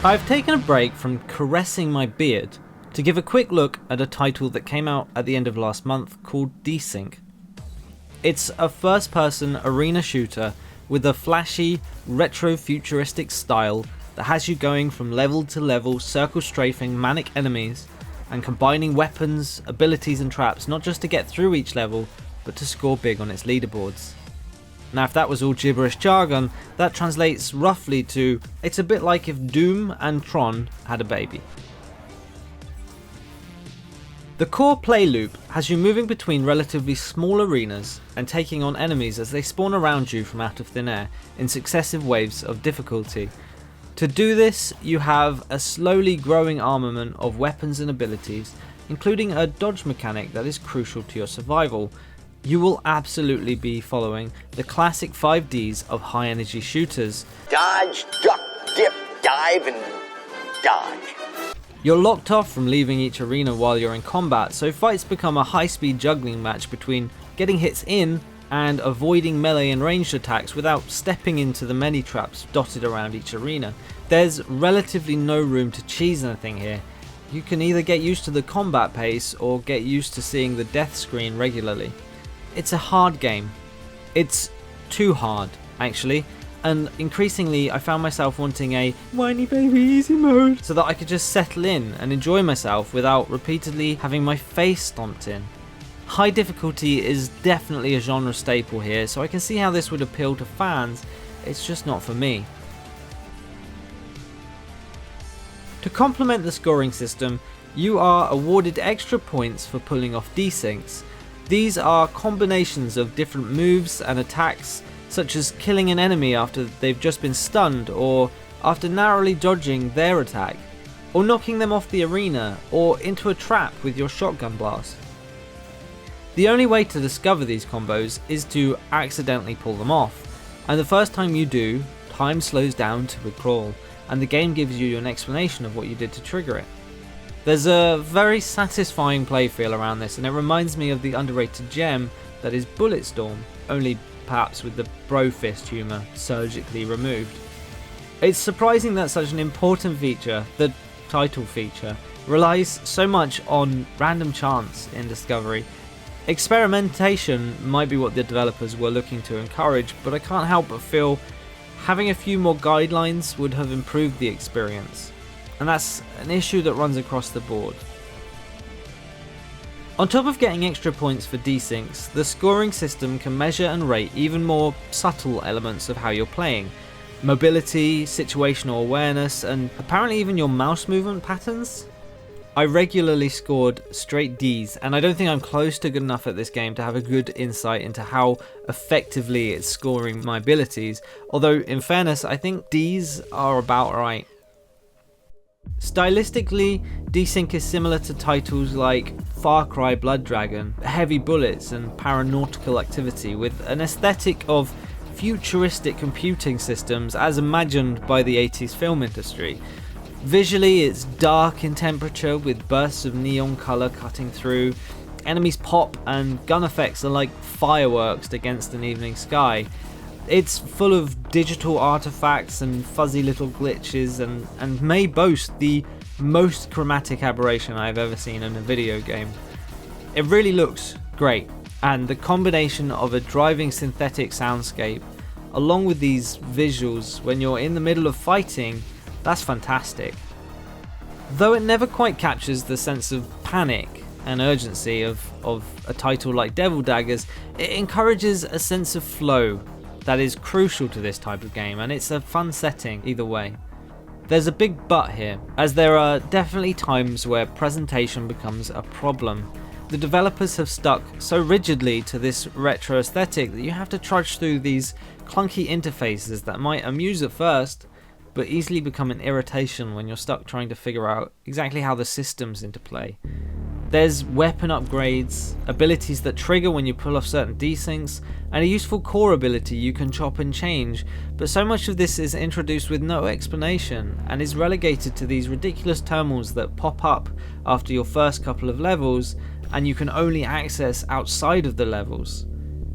I've taken a break from caressing my beard to give a quick look at a title that came out at the end of last month called Desync. It's a first-person arena shooter with a flashy, retro-futuristic style that has you going from level to level, circle-strafing manic enemies and combining weapons, abilities and traps not just to get through each level, but to score big on its leaderboards. Now if that was all gibberish jargon, that translates roughly to, it's a bit like if Doom and Tron had a baby. The core play loop has you moving between relatively small arenas and taking on enemies as they spawn around you from out of thin air in successive waves of difficulty. To do this, you have a slowly growing armament of weapons and abilities, including a dodge mechanic that is crucial to your survival. You will absolutely be following the classic 5Ds of high energy shooters. Dodge, duck, dip, dive, and dodge. You're locked off from leaving each arena while you're in combat, so fights become a high-speed juggling match between getting hits in and avoiding melee and ranged attacks without stepping into the many traps dotted around each arena. There's relatively no room to cheese anything here. You can either get used to the combat pace or get used to seeing the death screen regularly. It's a hard game. It's too hard, actually, and increasingly I found myself wanting a whiny baby easy mode so that I could just settle in and enjoy myself without repeatedly having my face stomped in. High difficulty is definitely a genre staple here, so I can see how this would appeal to fans. It's just not for me. To complement the scoring system, you are awarded extra points for pulling off desyncs. These are combinations of different moves and attacks, such as killing an enemy after they've just been stunned, or after narrowly dodging their attack, or knocking them off the arena, or into a trap with your shotgun blast. The only way to discover these combos is to accidentally pull them off, and the first time you do, time slows down to a crawl, and the game gives you an explanation of what you did to trigger it. There's a very satisfying play feel around this, and it reminds me of the underrated gem that is Bulletstorm, only perhaps with the bro fist humour surgically removed. It's surprising that such an important feature, the title feature, relies so much on random chance in discovery. Experimentation might be what the developers were looking to encourage, but I can't help but feel having a few more guidelines would have improved the experience. And that's an issue that runs across the board. On top of getting extra points for desyncs, the scoring system can measure and rate even more subtle elements of how you're playing. Mobility, situational awareness, and apparently even your mouse movement patterns. I regularly scored straight Ds, and I don't think I'm close to good enough at this game to have a good insight into how effectively it's scoring my abilities, although in fairness I think Ds are about right. Stylistically, Desync is similar to titles like Far Cry Blood Dragon, heavy bullets and paranautical activity, with an aesthetic of futuristic computing systems as imagined by the 80s film industry. Visually, it's dark in temperature with bursts of neon colour cutting through. Enemies pop and gun effects are like fireworks against an evening sky. It's full of digital artifacts and fuzzy little glitches and may boast the most chromatic aberration I've ever seen in a video game. It really looks great, and the combination of a driving synthetic soundscape along with these visuals when you're in the middle of fighting, that's fantastic. Though it never quite captures the sense of panic and urgency of a title like Devil Daggers, it encourages a sense of flow that is crucial to this type of game, and it's a fun setting either way. There's a big but here, as there are definitely times where presentation becomes a problem. The developers have stuck so rigidly to this retro aesthetic that you have to trudge through these clunky interfaces that might amuse at first, but easily become an irritation when you're stuck trying to figure out exactly how the systems interplay. There's weapon upgrades, abilities that trigger when you pull off certain desyncs, and a useful core ability you can chop and change, but so much of this is introduced with no explanation and is relegated to these ridiculous terminals that pop up after your first couple of levels and you can only access outside of the levels.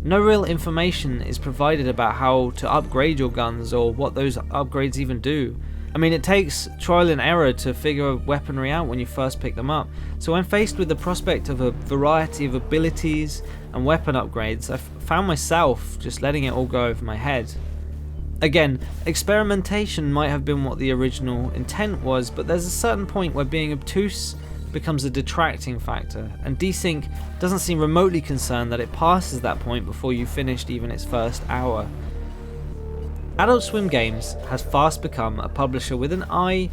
No real information is provided about how to upgrade your guns or what those upgrades even do, I mean, it takes trial and error to figure weaponry out when you first pick them up, so when faced with the prospect of a variety of abilities and weapon upgrades, I found myself just letting it all go over my head. Again, experimentation might have been what the original intent was, but there's a certain point where being obtuse becomes a detracting factor, and Desync doesn't seem remotely concerned that it passes that point before you've finished even its first hour. Adult Swim Games has fast become a publisher with an eye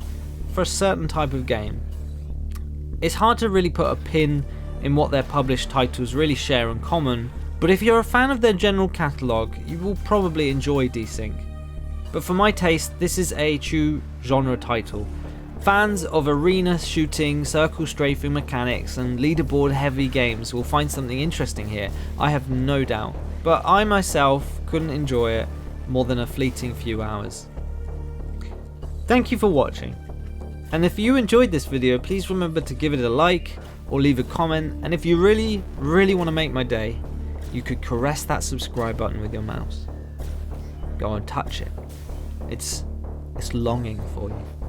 for a certain type of game. It's hard to really put a pin in what their published titles really share in common, but if you're a fan of their general catalogue, you will probably enjoy Desync. But for my taste, this is a true genre title. Fans of arena shooting, circle strafing mechanics and leaderboard heavy games will find something interesting here, I have no doubt. But I myself couldn't enjoy it more than a fleeting few hours. Thank you for watching. And if you enjoyed this video, please remember to give it a like or leave a comment, and if you really want to make my day, you could caress that subscribe button with your mouse. Go and touch it. It's longing for you.